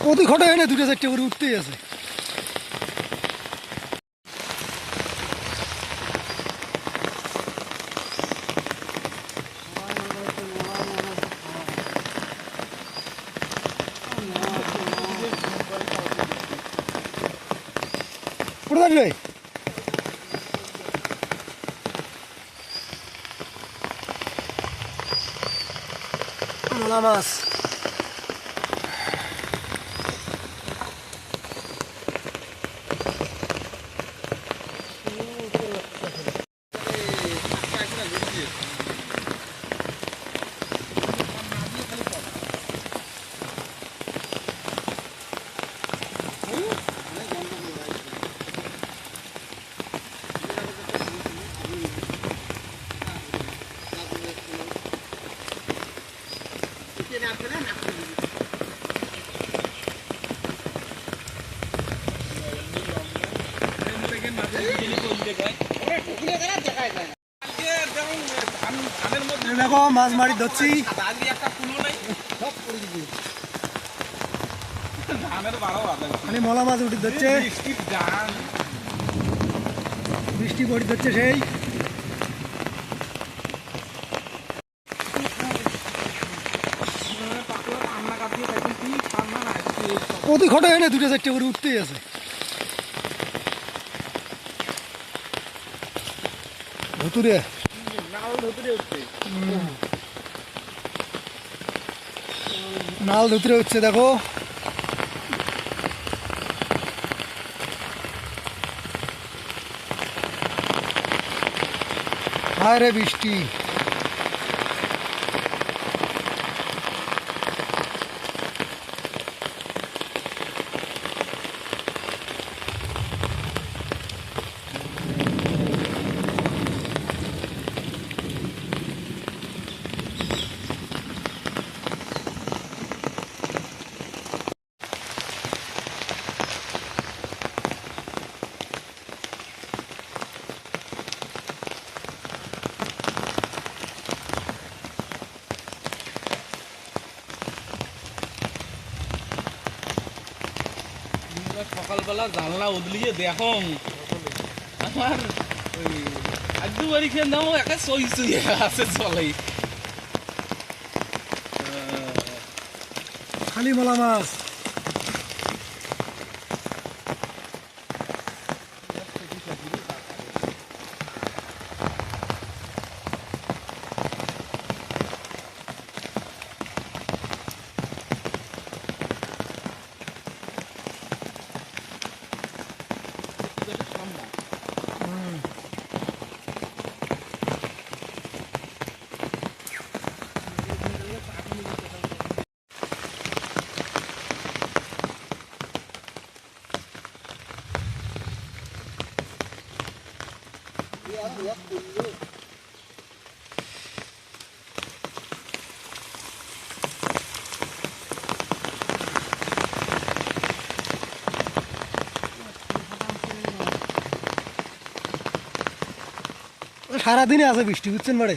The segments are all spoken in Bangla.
প্রতি ঘটে এনে দুটো চারটে করে উঠতেই আছে। কোথায় যাবে মোলা মাছ? দেখো মাছ মারি ধরছি, মলা মাছ উঠে ধরছে, বৃষ্টি পড়ে ধরছে সেই। প্রতি ঘটে এনে দুটো চারটে করে উঠতেই আছে। ধুতুরে নাল ধুতুরে উঠছে দেখো। হায় রে বৃষ্টি। সকালবেলা জানলা উদলিয়ে দেখো আমার আজু বাড়ি খেয়ে নাও একা সই সই আছে চলে খালি মোলা মাছ। সারাদিনে আছে বৃষ্টি, বুঝছেন বাড়ে।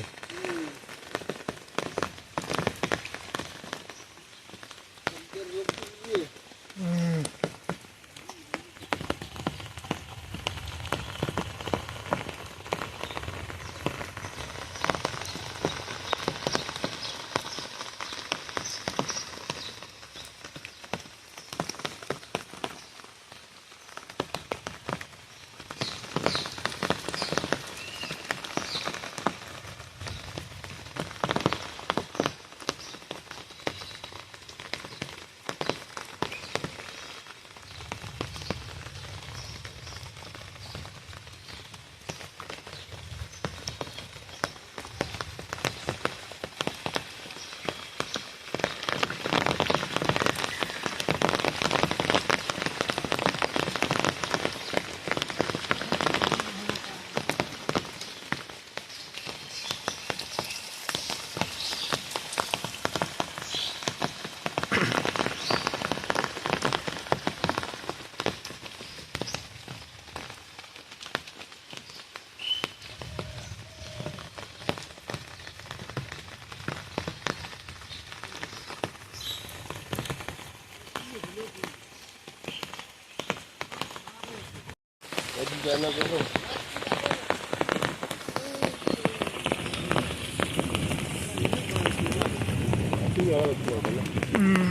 হুম